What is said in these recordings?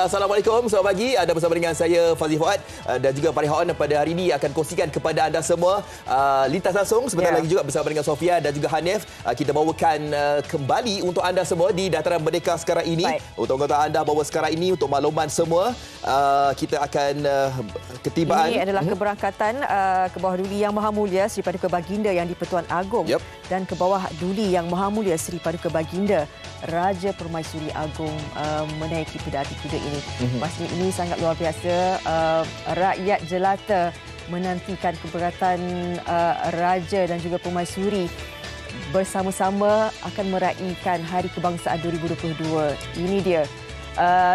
Assalamualaikum, selamat pagi. Anda bersama dengan saya Fazli Fuad dan juga Farid Hawan pada hari ini akan kongsikan kepada anda semua lintas langsung sebentar lagi juga bersama dengan Sofia dan juga Hanif. Kita bawakan kembali untuk anda semua di Dataran Merdeka sekarang ini. Baik. Untuk anda bahawa sekarang ini untuk makluman semua kita akan ketibaan. Ini adalah keberangkatan ke bawah Duli Yang Maha Mulia Seri Paduka Baginda Yang di-Pertuan Agong dan ke bawah Duli Yang Maha Mulia Seri Paduka Baginda Raja Permaisuri Agong menaiki pedati kuda ini. Pastinya ini sangat luar biasa. Rakyat jelata menantikan keberangkatan Raja dan juga Permaisuri bersama-sama akan meraihkan Hari Kebangsaan 2022. Ini dia.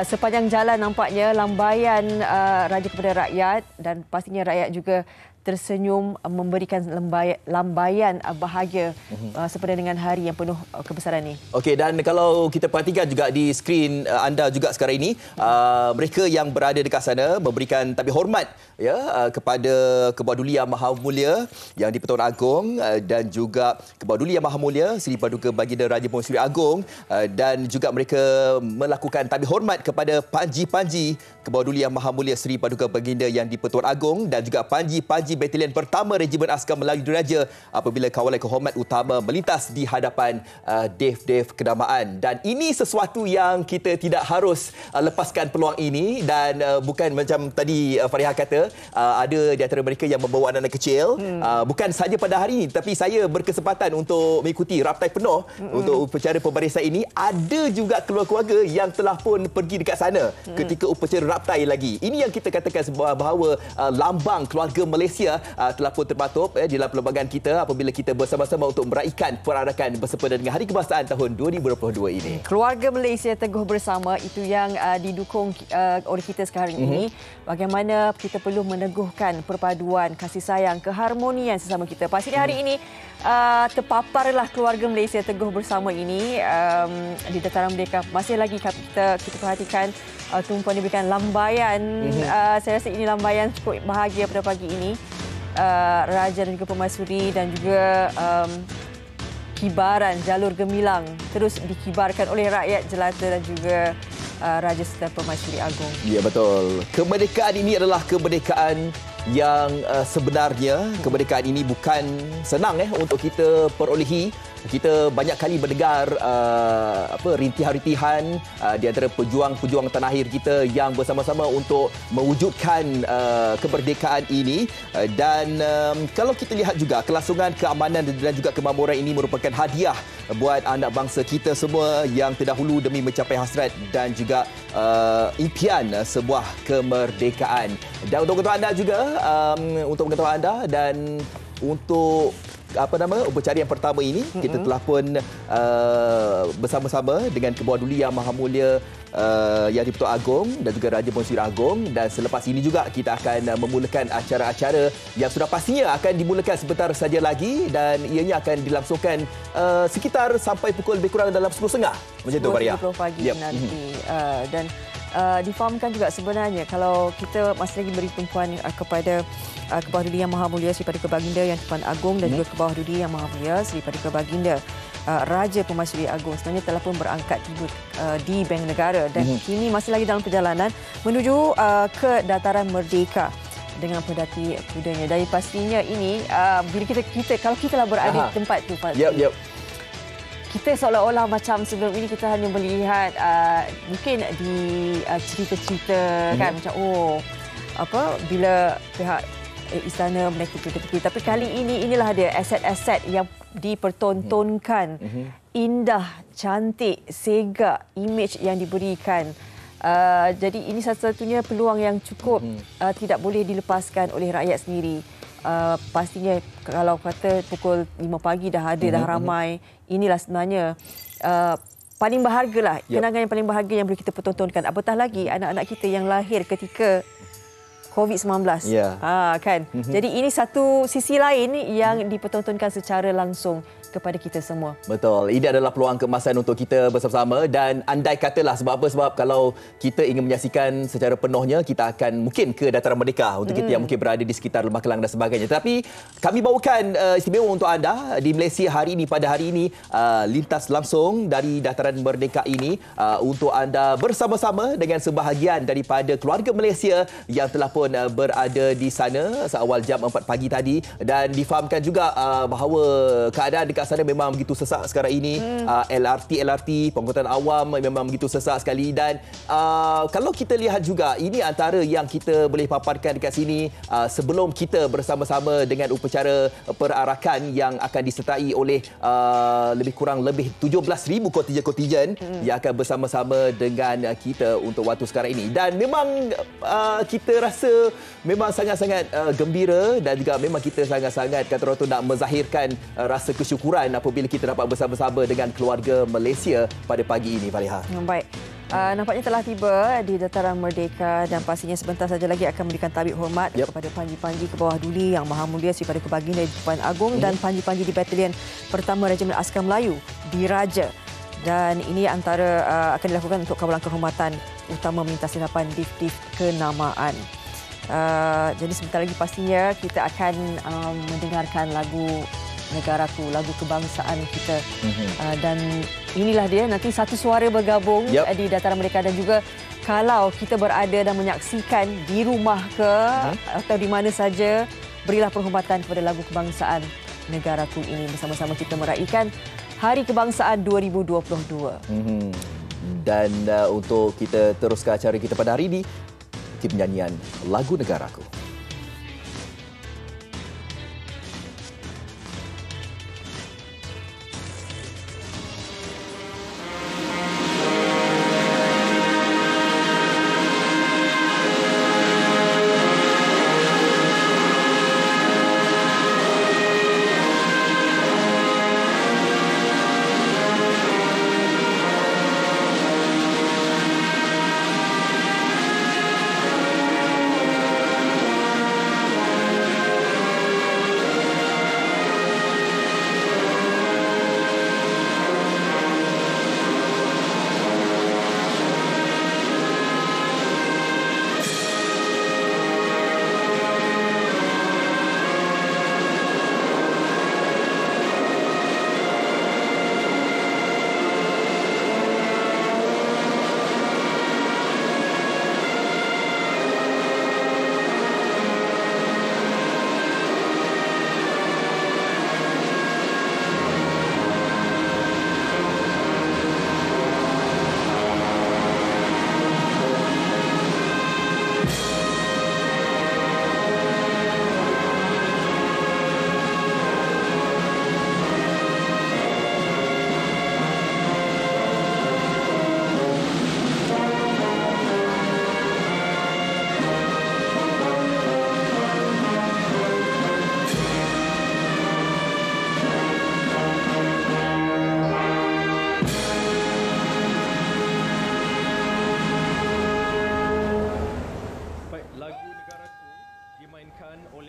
Sepanjang jalan nampaknya lambaian Raja kepada rakyat dan pastinya rakyat juga tersenyum memberikan lambaian bahagia sepada dengan hari yang penuh kebesaran ini. Okey, dan kalau kita perhatikan juga di skrin anda juga sekarang ini, mereka yang berada dekat sana memberikan tabik hormat kepada Kebawah Duli Yang Maha Mulia yang di-Pertuan Agong dan juga Kebawah Duli Yang Maha Mulia Seri Paduka Baginda Raja Permaisuri Agong, dan juga mereka melakukan tabik hormat kepada Panji-Panji Kebawah Duli Yang Maha Mulia Seri Paduka Baginda yang di-Pertuan Agong dan juga Panji-Panji Batalion Pertama Regimen Askar Melayu Diraja apabila kawalan kehormat utama melintas di hadapan Dev Kedamaan. Dan ini sesuatu yang kita tidak harus lepaskan peluang ini, dan bukan macam tadi Fariha kata, ada di antara mereka yang membawa anak-anak kecil. Bukan saja pada hari ini, tapi saya berkesempatan untuk mengikuti raptai penuh untuk upacara pembarisan ini. Ada juga keluarga-keluarga yang telah pun pergi dekat sana ketika upacara raptai lagi. Ini yang kita katakan bahawa lambang keluarga Malaysia telah pun terpatup di dalam perlembagaan kita apabila kita bersama-sama untuk meraihkan perarakan bersempena dengan Hari Kebangsaan tahun 2022 ini. Keluarga Malaysia teguh bersama, itu yang didukung oleh kita sekarang ini. Bagaimana kita perlu meneguhkan perpaduan, kasih sayang, keharmonian sesama kita. Pastinya hari ini terpaparlah keluarga Malaysia teguh bersama ini di Dataran Merdeka. Masih lagi kita perhatikan tumpuan diberikan lambaian. Saya rasa ini lambaian cukup bahagia pada pagi ini. Raja dan juga Permaisuri dan juga kibaran jalur gemilang terus dikibarkan oleh rakyat jelata dan juga Raja serta Permaisuri Agong. Ya, betul. Kemerdekaan ini adalah kemerdekaan yang sebenarnya. Kemerdekaan ini bukan senang untuk kita perolehi. Kita banyak kali mendengar rintihan-rintihan di antara pejuang-pejuang tanah air kita yang bersama-sama untuk mewujudkan kemerdekaan ini. Dan kalau kita lihat juga kelangsungan keamanan dan juga kemakmuran ini merupakan hadiah buat anak bangsa kita semua yang terdahulu demi mencapai hasrat dan juga impian sebuah kemerdekaan. Dan untuk pengetahuan anda juga, untuk pengetahuan anda dan untuk upacara yang pertama ini, kita telah pun bersama-sama dengan Kebawah Duli Yang Maha Mulia yang di-Pertuan Agong dan juga Raja Permaisuri Agong, dan selepas ini juga kita akan memulakan acara-acara yang sudah pastinya akan dimulakan sebentar saja lagi, dan ianya akan dilangsungkan sekitar sampai pukul lebih kurang dalam 10.30 macam tu, Maria. 10 pagi nanti. Dan difahamkan juga sebenarnya kalau kita masih lagi beri tumpuan kepada Kebawah Duli Yang Maha Mulia Seri Paduka Baginda yang di-Pertuan Agong dan juga Kebawah Duli Yang Maha Mulia Seri Paduka Baginda Raja Permaisuri Agong sebenarnya telah pun berangkat tiba di Bank Negara dan kini masih lagi dalam perjalanan menuju ke Dataran Merdeka dengan pedati kudanya. Dan pastinya ini bila kita kalau kita lah berada di tempat tu, kita seolah-olah macam sebelum ini kita hanya melihat mungkin di cerita-cerita kan macam bila pihak istana menaiki pedati, tapi kali ini inilah dia aset-aset yang dipertontonkan. Indah, cantik, segak imej yang diberikan. Jadi ini satu-satunya peluang yang cukup tidak boleh dilepaskan oleh rakyat sendiri. Pastinya kalau kata pukul 5 pagi dah ada dah ramai, inilah sebenarnya paling berharga lah, kenangan yang paling berharga yang boleh kita pertontonkan. Apatah lagi anak-anak kita yang lahir ketika COVID-19. Kan. Jadi ini satu sisi lain yang dipertontonkan secara langsung kepada kita semua. Betul. Ini adalah peluang keemasan untuk kita bersama-sama dan andai katalah sebab apa? Sebab kalau kita ingin menyaksikan secara penuhnya, kita akan mungkin ke Dataran Merdeka untuk kita yang mungkin berada di sekitar Lembah Kelang dan sebagainya. Tapi kami bawakan istimewa untuk anda di Malaysia hari ini, pada hari ini, lintas langsung dari Dataran Merdeka ini untuk anda bersama-sama dengan sebahagian daripada keluarga Malaysia yang telah pun berada di sana seawal jam 4 pagi tadi, dan difahamkan juga bahawa keadaan dekat sana memang begitu sesak sekarang ini. LRT, pengangkutan awam memang begitu sesak sekali, dan kalau kita lihat juga ini antara yang kita boleh paparkan dekat sini sebelum kita bersama-sama dengan upacara perarakan yang akan disertai oleh lebih kurang 17,000 kontijen yang akan bersama-sama dengan kita untuk waktu sekarang ini. Dan memang kita rasa memang sangat-sangat gembira, dan juga memang kita sangat-sangat kata orang tu nak menzahirkan rasa kesyukuran apabila kita dapat bersama-sama dengan keluarga Malaysia pada pagi ini, Fariha. Baik. Nampaknya telah tiba di Dataran Merdeka dan pastinya sebentar saja lagi akan memberikan tabik hormat kepada panji-panji ke bawah Duli Yang Maha Mulia Sri Paduka Baginda Di-Pertuan Agong dan panji-panji di Batalion Pertama Regimen Askar Melayu Diraja. Dan ini antara akan dilakukan untuk kawalan kehormatan utama melintas hadapan div-div kenamaan. Jadi sebentar lagi pastinya kita akan mendengarkan lagu Negaraku, lagu kebangsaan kita. Dan inilah dia, nanti satu suara bergabung di Dataran Merdeka, dan juga kalau kita berada dan menyaksikan di rumah ke atau di mana saja, berilah penghormatan kepada lagu kebangsaan Negaraku ini. Bersama-sama kita meraihkan Hari Kebangsaan 2022. Dan untuk kita teruskan acara kita pada hari ini, tim nyanyian lagu Negaraku.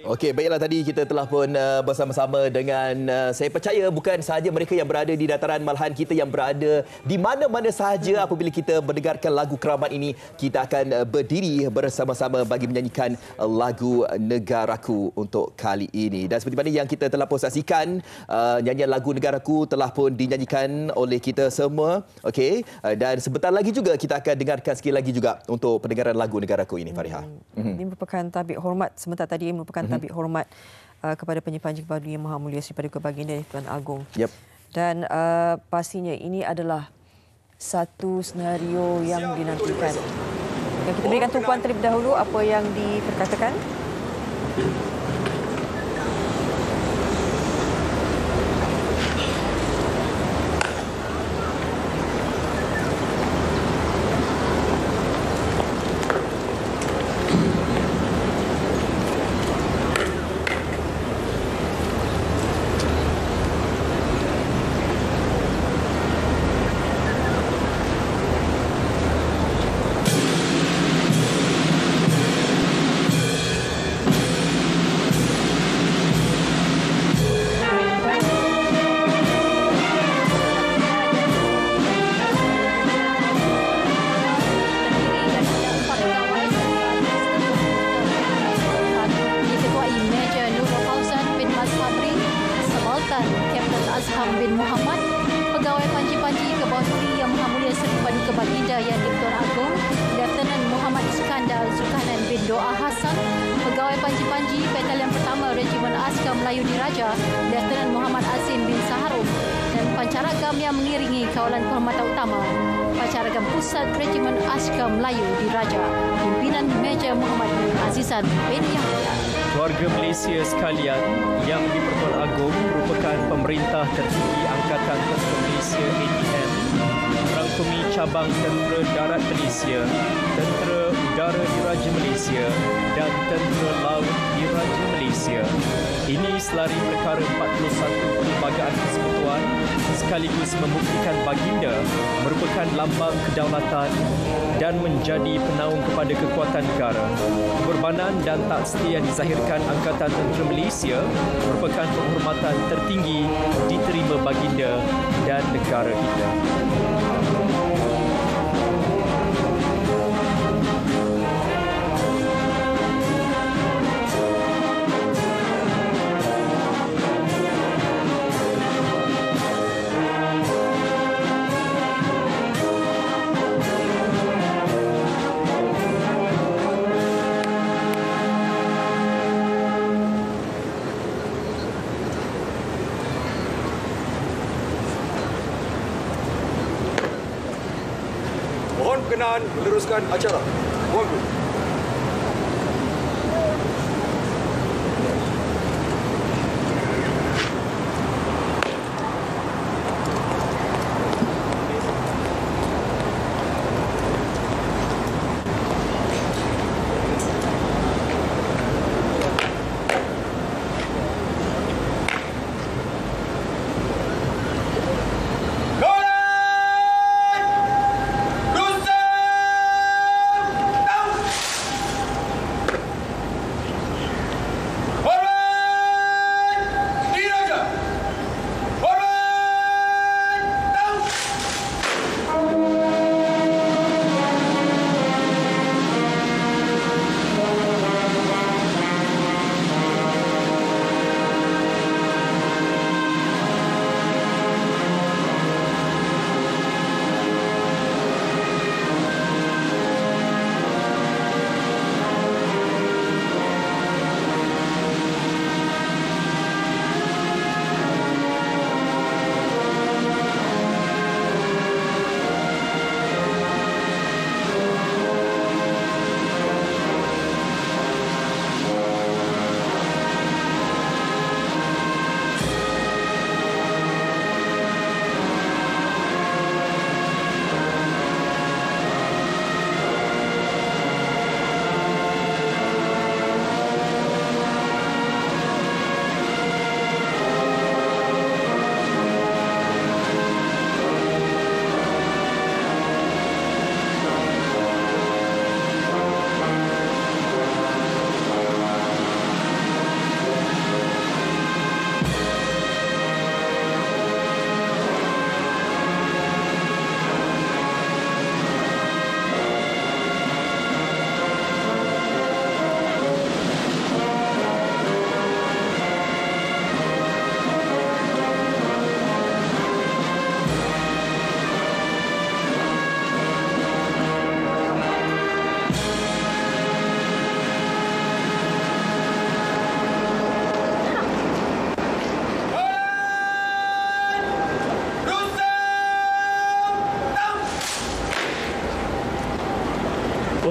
Okey, baiklah, tadi kita telah pun bersama-sama dengan saya percaya bukan sahaja mereka yang berada di dataran, malahan kita yang berada di mana-mana sahaja apabila kita mendengarkan lagu keramat ini, kita akan berdiri bersama-sama bagi menyanyikan lagu Negaraku untuk kali ini. Dan seperti mana yang kita telah pun saksikan, nyanyian lagu Negaraku telah pun dinyanyikan oleh kita semua. Okey, dan sebentar lagi juga kita akan dengarkan sekali lagi juga untuk pendengaran lagu Negaraku ini, Fariha. Ini merupakan tabik hormat, sebentar tadi merupakan tabik hormat kepada Panji Kepada Yang Maha Mulia Sri Paduka Baginda Di-Pertuan Agong. Dan pastinya ini adalah satu senario yang dinantikan. Dan kita berikan tumpuan terlebih dahulu apa yang diperkatakan. Hassan bin Muhammad, Pegawai Panji-Panji ke bawah Duli Yang Maha Mulia Seri Paduka Baginda Yang di-Pertuan Agong Lieutenant Muhammad Iskandar Zulkarnain bin Doa Hassan, Pegawai Panji-Panji Batalion Pertama Regimen Askar Melayu Diraja Lieutenant Muhammad Azim bin Saharum, dan pancaragam yang mengiringi kawalan kehormatan utama Pancaragam Pusat Regimen Askar Melayu Diraja Pimpinan Meja Muhammad bin Azizan bin Yahya. Keluarga Malaysia sekalian, Yang di-Pertuan Agong merupakan pemerintah tertinggi Angkatan Tentera Malaysia ATM, merangkumi cabang Tentera Darat Malaysia, Tentera Udara Diraja Malaysia dan Tentera Laut Diraja Malaysia. Ini selari perkara 41 perlembagaan persekutuan sekaligus membuktikan baginda merupakan lambang kedaulatan dan menjadi penaung kepada kekuatan negara. Pengorbanan dan tak setia yang dizahirkan Angkatan Tentera Malaysia merupakan penghormatan tertinggi diterima baginda dan negara kita. Mohon berkenan meneruskan acara. Mohon.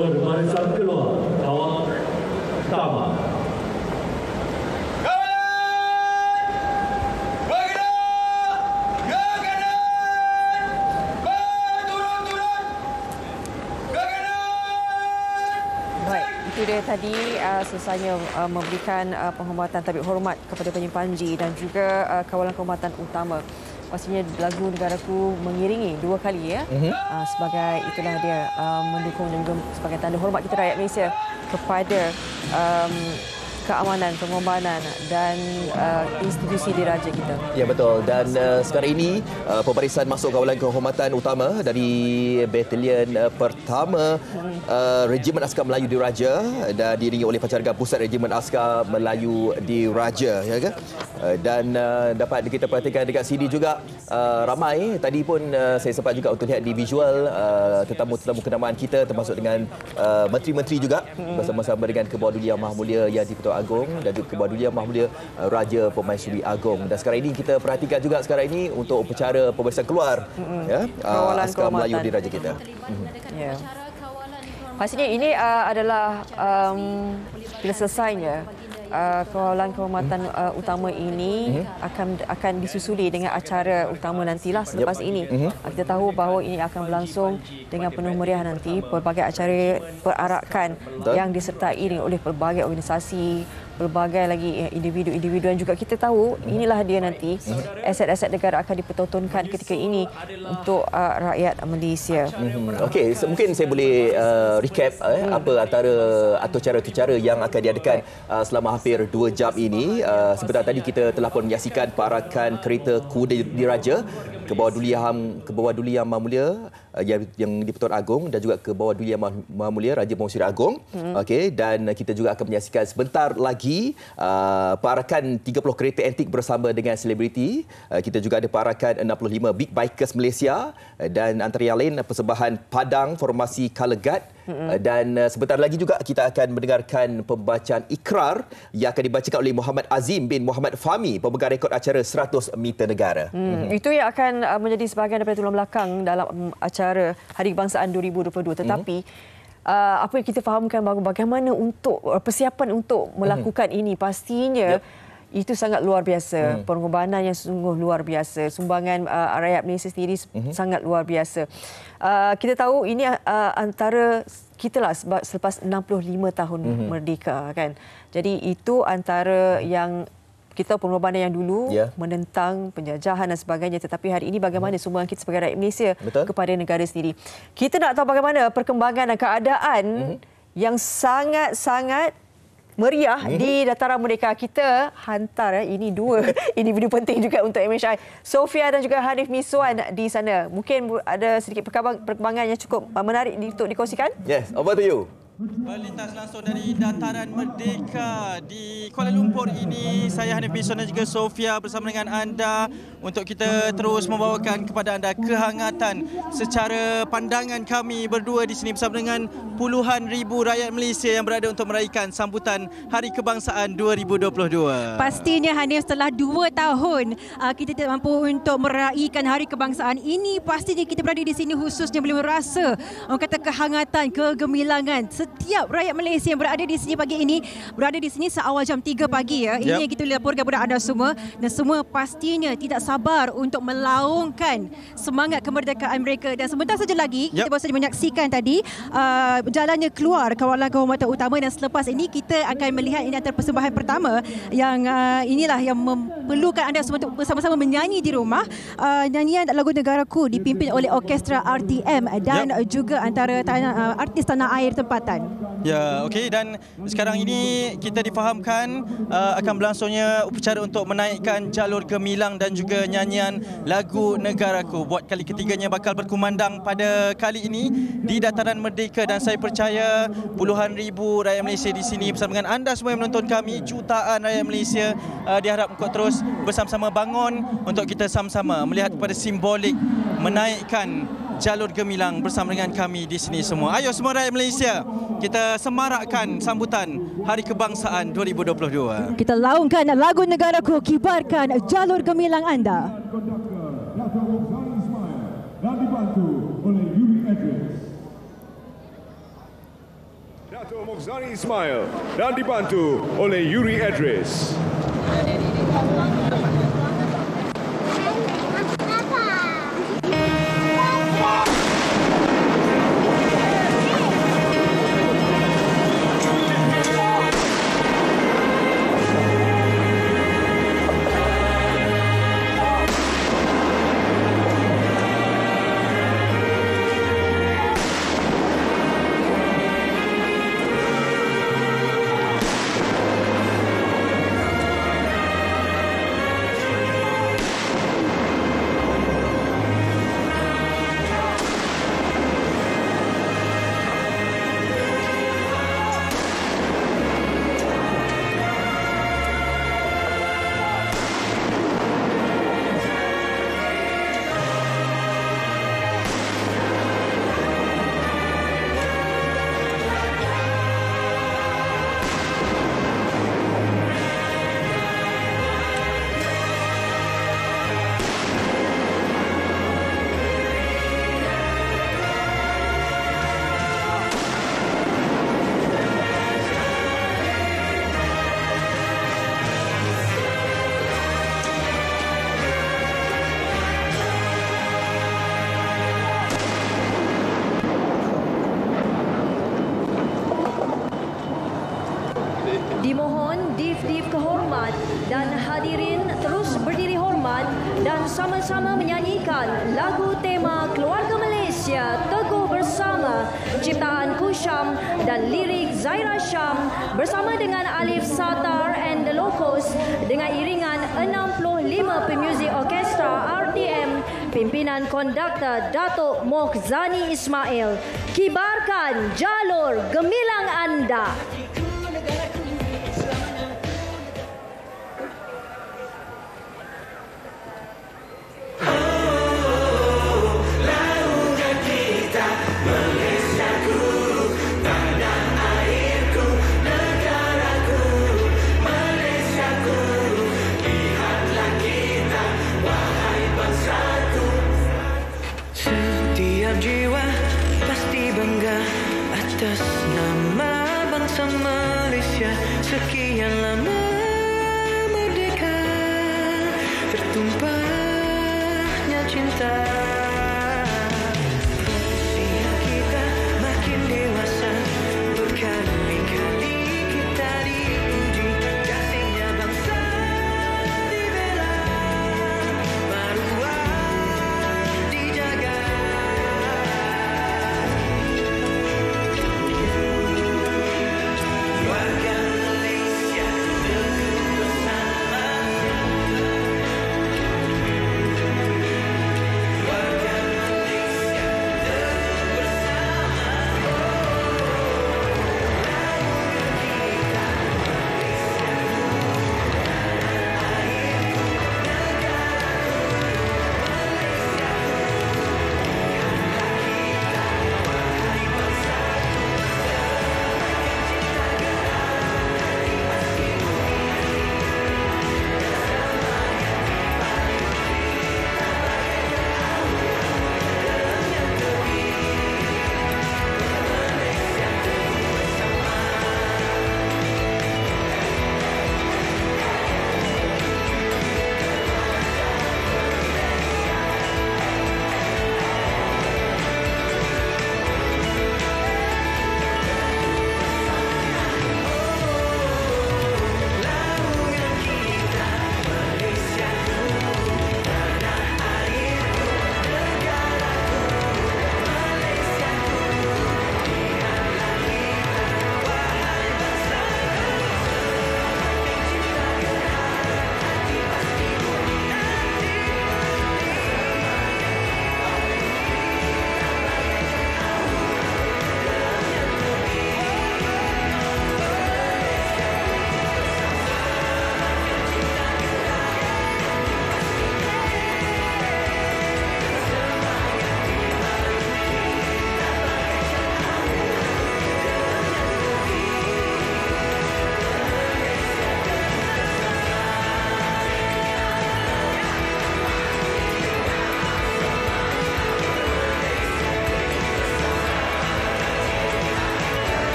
Barisan keluar kawal utama. Itu dia tadi selesainya memberikan penghormatan tabik hormat kepada Panji-Panji dan juga kawalan kehormatan utama. Pastinya lagu Negaraku mengiringi dua kali ya. Sebagai itulah dia mendukung dan juga sebagai tanda hormat kita rakyat Malaysia kepada keamanan, pengorbanan dan institusi diraja kita. Ya, betul. Dan sekarang ini pembarisan masuk kawalan kehormatan utama dari Batalion Pertama Regimen Askar Melayu Diraja dan diiringi oleh Pancarga Pusat Regimen Askar Melayu Diraja, ya kan? Dan dapat kita perhatikan dekat sini juga ramai. Tadi pun saya sempat juga untuk lihat di visual tetamu-tetamu kenamaan kita, termasuk dengan menteri-menteri juga bersama-sama dengan Kebawah Duli Yang Maha Mulia Yang di-Pertuan Agong dan juga Kebawah Duli Yang Maha Mulia Raja Permaisuri Agong. Dan sekarang ini kita perhatikan juga sekarang ini untuk upacara pembarisan keluar Askar Melayu Diraja kita. Ya. Pastinya ini adalah bila selesainya kawalan kehormatan utama ini akan disusuli dengan acara utama nantilah selepas ini. Kita tahu bahawa ini akan berlangsung dengan penuh meriah nanti, pelbagai acara perarakan yang disertai oleh pelbagai organisasi, pelbagai lagi individu-individu dan juga kita tahu inilah dia nanti aset-aset negara akan dipertontonkan ketika ini untuk rakyat Malaysia. Okey, mungkin saya boleh recap apa antara atau cara-cara yang akan diadakan selama hampir 2 jam ini. Sebentar tadi kita telah pun menyaksikan paraakan kereta kuda diraja Kebawah Duli Yang Maha Mulia yang di-Pertuan Agong dan juga Kebawah Duli Yang Maha Mulia Raja Permaisuri Agong. Okey, dan kita juga akan menyaksikan sebentar lagi paraakan 30 kereta antik bersama dengan selebriti. Kita juga ada paraakan 65 Big Bikers Malaysia dan antara yang lain persembahan Padang Formasi Colour Guard. Dan sebentar lagi juga kita akan mendengarkan pembacaan ikrar yang akan dibacakan oleh Muhammad Azim bin Muhammad Fahmi, pemegang rekod acara 100 meter negara. Itu yang akan menjadi sebahagian daripada tulang belakang dalam acara Hari Kebangsaan 2022. Tetapi apa yang kita fahamkan bagaimana untuk persiapan untuk melakukan ini, pastinya itu sangat luar biasa. Pengorbanan yang sungguh luar biasa. Sumbangan rakyat Malaysia sendiri sangat luar biasa. Kita tahu ini antara kita lah selepas 65 tahun merdeka, kan. Jadi itu antara yang kita pengorbanan yang dulu menentang penjajahan dan sebagainya, tetapi hari ini bagaimana sumbangan kita sebagai rakyat Malaysia kepada negara sendiri. Kita nak tahu bagaimana perkembangan dan keadaan yang sangat-sangat meriah di dataran merdeka. Kita hantar ini dua individu penting juga untuk MHI, Sofia dan juga Hanif Miswan di sana. Mungkin ada sedikit perkembangan yang cukup menarik untuk dikongsikan. Yes, over to you. Berlintas langsung dari dataran merdeka di Kuala Lumpur ini, saya Hanif Miswan dan juga Sofia bersama dengan anda untuk kita terus membawakan kepada anda kehangatan secara pandangan kami berdua di sini bersama dengan puluhan ribu rakyat Malaysia yang berada untuk meraihkan sambutan Hari Kebangsaan 2022. Pastinya Hanif, setelah 2 tahun kita tidak mampu untuk meraihkan Hari Kebangsaan ini, pastinya kita berada di sini khususnya boleh merasa orang kata kehangatan, kegemilangan. Setiap rakyat Malaysia yang berada di sini pagi ini berada di sini seawal jam 3 pagi ya. Ini yang kita laporkan kepada anda semua, dan semua pastinya tidak sabar untuk melaungkan semangat kemerdekaan mereka. Dan sebentar saja lagi kita baru saja menyaksikan tadi berjalannya keluar kawalan kehormatan utama, dan selepas ini kita akan melihat ini antara persembahan pertama yang inilah yang memerlukan anda semua untuk bersama-sama menyanyi di rumah. Nyanyian lagu Negaraku dipimpin oleh orkestra RTM dan juga antara artis tanah air tempatan. Ya, okey, dan sekarang ini kita difahamkan akan berlangsungnya upacara untuk menaikkan jalur gemilang dan juga nyanyian lagu Negaraku. Buat kali ketiganya bakal berkumandang pada kali ini di dataran merdeka, dan saya percaya puluhan ribu rakyat Malaysia di sini bersama dengan anda semua yang menonton kami, jutaan rakyat Malaysia diharap untuk terus bersama-sama bangun untuk kita sama-sama melihat kepada simbolik menaikkan jalur gemilang bersama dengan kami di sini semua. Ayo semua rakyat Malaysia, kita semarakkan sambutan Hari Kebangsaan 2022. Kita laungkan lagu Negaraku, kibarkan jalur gemilang anda. Dan dibantu oleh Yuri Edris. Dato' Mokhzani Ismail dan dibantu oleh Yuri Edris. Dimohon div-div kehormat dan hadirin terus berdiri hormat dan sama-sama menyanyikan lagu tema Keluarga Malaysia Teguh Bersama ciptaan Kusham dan lirik Zaira Sham bersama dengan Alif Satar and the Locos dengan iringan 65 pemuzik orkestra RTM pimpinan konduktor Datuk Mokhzani Ismail. Kibarkan jalur gemilang anda. Jiwa pasti bangga atas nama bangsa Malaysia. Sekian lama merdeka, tertumpahnya cinta. Usia kita makin dewasa, berkali-kali kita diuji. Kasihnya bangsa dibela, maruah dijaga.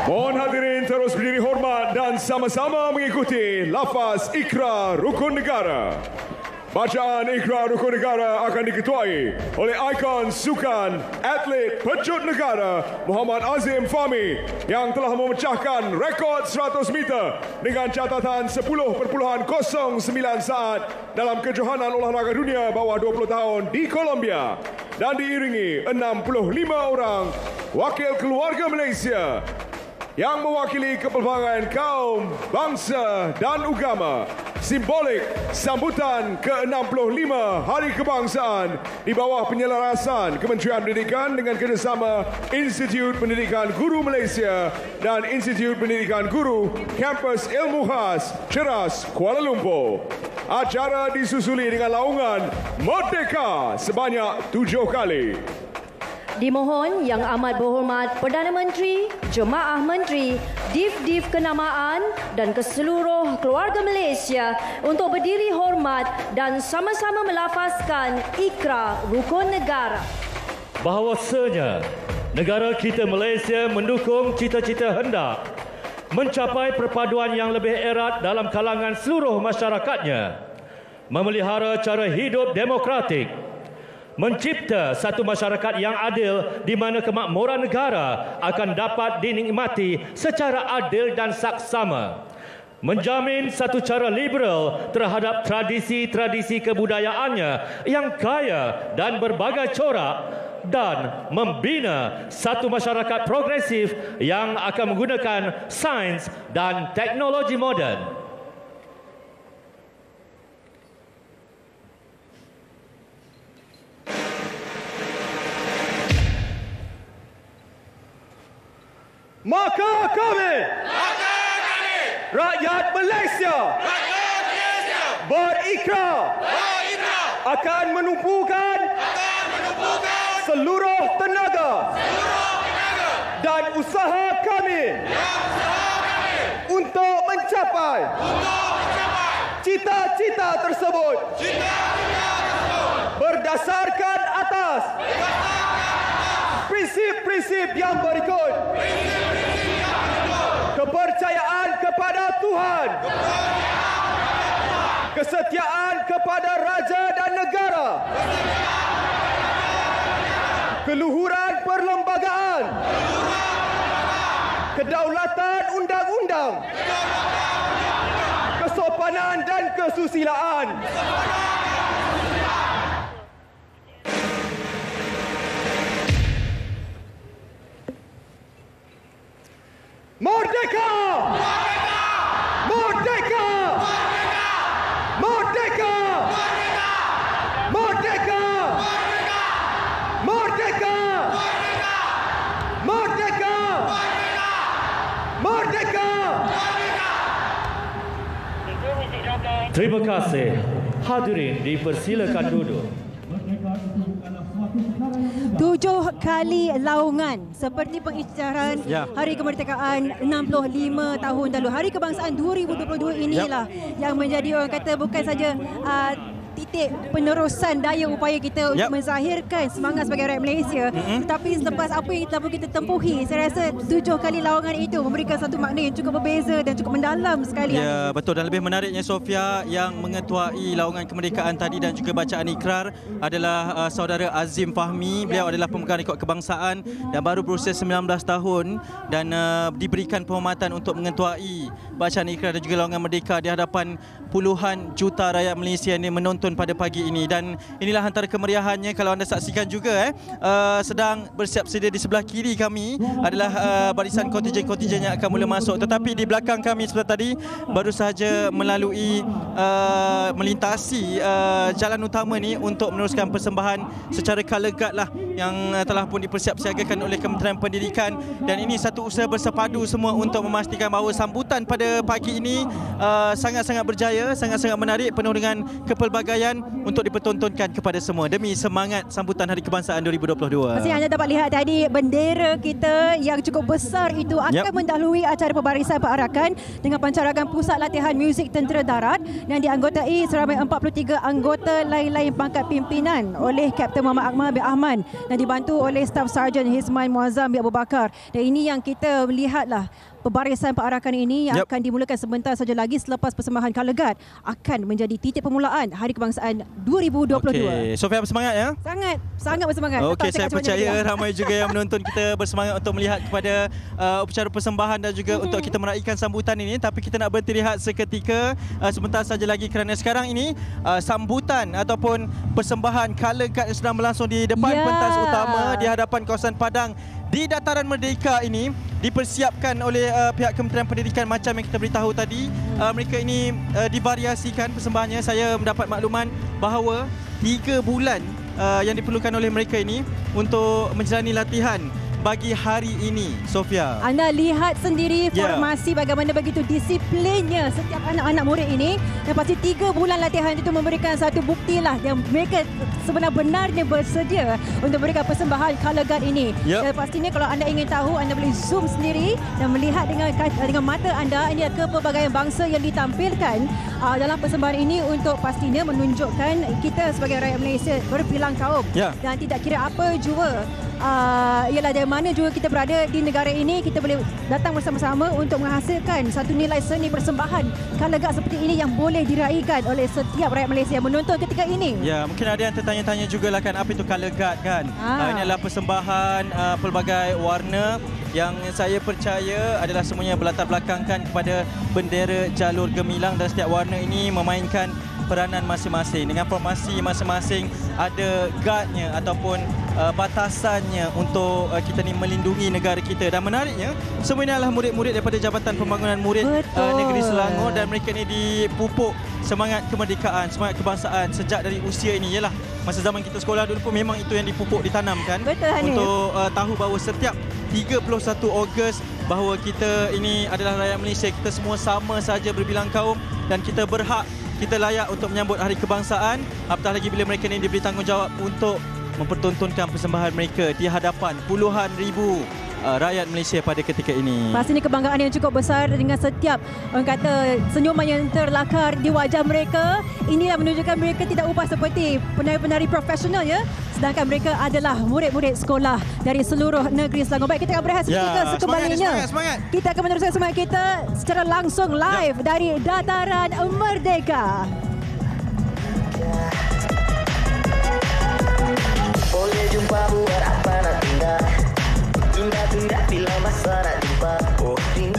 Mohon hadirin terus berdiri hormat dan sama-sama mengikuti lafaz Ikrar Rukun Negara. Bacaan Ikrar Rukun Negara akan diketuai oleh ikon sukan atlet pecut negara Muhammad Azim Fahmi yang telah memecahkan rekod 100 meter dengan catatan 10.09 saat dalam kejohanan olahraga dunia bawah 20 tahun di Colombia dan diiringi 65 orang wakil keluarga Malaysia yang mewakili kepelbagai kaum, bangsa dan agama. Simbolik sambutan ke-65 Hari Kebangsaan di bawah penyelarasan Kementerian Pendidikan dengan kerjasama Institut Pendidikan Guru Malaysia dan Institut Pendidikan Guru Kampus Ilmu Khas Ceras, Kuala Lumpur. Acara disusuli dengan laungan Merdeka sebanyak 7 kali. Dimohon Yang Amat Berhormat Perdana Menteri, Jemaah Menteri, Div-Div Kenamaan dan keseluruh keluarga Malaysia untuk berdiri hormat dan sama-sama melafazkan Ikrar Rukun Negara. Bahawasanya negara kita Malaysia mendukung cita-cita hendak mencapai perpaduan yang lebih erat dalam kalangan seluruh masyarakatnya. memelihara cara hidup demokratik, mencipta satu masyarakat yang adil di mana kemakmuran negara akan dapat dinikmati secara adil dan saksama, menjamin satu cara liberal terhadap tradisi-tradisi kebudayaannya yang kaya dan berbagai corak, dan membina satu masyarakat progresif yang akan menggunakan sains dan teknologi moden. Maka kami rakyat Malaysia berikrar akan menumpukan seluruh tenaga dan usaha kami untuk mencapai cita-cita tersebut berdasarkan atas prinsip-prinsip yang berikut: kepercayaan kepada Tuhan, kesetiaan kepada raja dan negara, keluhuran perlembagaan, kedaulatan undang-undang, kesopanan dan kesusilaan. Merdeka! Merdeka! Merdeka! Merdeka! Merdeka! Merdeka! Merdeka! Terima kasih. Hadirin dipersilakan duduk. 7 kali laungan seperti pengisytiharan Hari Kemerdekaan 65 tahun lalu. Hari Kebangsaan 2022 inilah yang menjadi, orang kata, bukan saja titik penerusan daya upaya kita untuk menzahirkan semangat sebagai rakyat Malaysia, tetapi selepas apa yang telah kita tempuhi, saya rasa 7 kali lawangan itu memberikan satu makna yang cukup berbeza dan cukup mendalam sekali. Ya, betul. Dan lebih menariknya, Sofia, yang mengetuai lawangan kemerdekaan tadi dan juga bacaan ikrar adalah saudara Azim Fahmi. Beliau adalah pemegang rekod kebangsaan dan baru berusia 19 tahun dan diberikan penghormatan untuk mengetuai bacaan ikrar dan juga lawangan merdeka di hadapan puluhan juta rakyat Malaysia yang menonton pada pagi ini. Dan inilah antara kemeriahannya. Kalau anda saksikan juga sedang bersiap sedia di sebelah kiri kami adalah barisan kontingen-kontingen yang akan mula masuk. Tetapi di belakang kami seperti tadi baru sahaja melalui melintasi jalan utama ni untuk meneruskan persembahan secara colour guard lah yang telah pun dipersiapsiagakan oleh Kementerian Pendidikan. Dan ini satu usaha bersepadu semua untuk memastikan bahawa sambutan pada pagi ini sangat-sangat berjaya, sangat-sangat menarik, penuh dengan kepelbagaian untuk dipertontonkan kepada semua demi semangat sambutan Hari Kebangsaan 2022. Pasti anda dapat lihat tadi bendera kita yang cukup besar itu akan mendahului acara pembarisan perarakan dengan pancarangan pusat latihan muzik tentera darat dan dianggotai seramai 43 anggota lain-lain pangkat pimpinan oleh Kapten Muhammad Akmal bin Ahman dan dibantu oleh Staf Sarjan Hisman Muazzam bin Abu Bakar. Dan ini yang kita lihatlah, pembarisan perarakan ini yang akan dimulakan sebentar saja lagi selepas persembahan colour guard akan menjadi titik permulaan Hari Kebangsaan 2022. Okey, Sofia bersemangat ya? Sangat bersemangat. Okey, saya percaya ramai juga yang menonton kita bersemangat untuk melihat kepada upacara persembahan dan juga untuk kita meraihkan sambutan ini. Tapi kita nak berhenti rehat seketika sebentar saja lagi kerana sekarang ini sambutan ataupun persembahan colour guard yang sedang berlangsung di depan pentas utama di hadapan kawasan Padang di Dataran Merdeka ini dipersiapkan oleh pihak Kementerian Pendidikan. Macam yang kita beritahu tadi, mereka ini divariasikan persembahannya. Saya mendapat makluman bahawa 3 bulan yang diperlukan oleh mereka ini untuk menjalani latihan bagi hari ini, Sofia. Anda lihat sendiri formasi bagaimana begitu disiplinnya setiap anak-anak murid ini. Dan pasti 3 bulan latihan itu memberikan satu bukti lah yang mereka sebenar-benarnya bersedia untuk memberikan persembahan colour guard ini. Dan pastinya kalau anda ingin tahu, anda boleh zoom sendiri dan melihat dengan mata anda. Ini kepelbagaian bangsa yang ditampilkan dalam persembahan ini untuk pastinya menunjukkan kita sebagai rakyat Malaysia berbilang kaum dan tidak kira apa jua ialah dari mana juga kita berada di negara ini, kita boleh datang bersama-sama untuk menghasilkan satu nilai seni persembahan Kalegak seperti ini yang boleh diraikan oleh setiap rakyat Malaysia yang menonton ketika ini. Ya, mungkin ada yang tertanya-tanya jugalah kan apa itu Kalegak kan. Ini adalah persembahan pelbagai warna yang saya percaya adalah semuanya berlatar belakangkan kepada bendera jalur gemilang, dan setiap warna ini memainkan peranan masing-masing. Dengan formasi masing-masing ada guardnya ataupun batasannya untuk kita ni melindungi negara kita. Dan menariknya, semua ini adalah murid-murid daripada Jabatan Pembangunan Murid Negeri Selangor, dan mereka ni dipupuk semangat kemerdekaan, semangat kebangsaan sejak dari usia ini. Yalah, masa zaman kita sekolah dulu pun memang itu yang dipupuk, ditanamkan. Untuk tahu bahawa setiap 31 Ogos bahawa kita ini adalah rakyat Malaysia, kita semua sama saja berbilang kaum dan kita berhak, kita layak untuk menyambut Hari Kebangsaan, apatah lagi bila mereka ini diberi tanggungjawab untuk mempertontonkan persembahan mereka di hadapan puluhan ribu rakyat Malaysia pada ketika ini. Pastinya kebanggaan yang cukup besar dengan setiap orang kata senyuman yang terlakar di wajah mereka. Inilah menunjukkan mereka tidak upah seperti penari-penari profesional ya. Sedangkan mereka adalah murid-murid sekolah dari seluruh negeri Selangor. Baik, kita akan berehat seketika sekembalinya. Semangat. Kita akan meneruskan semangat kita secara langsung live dari Dataran Merdeka. Boleh jumpa buat apa nak tindak, tindak bila masa nak jumpa. Oh, tindak.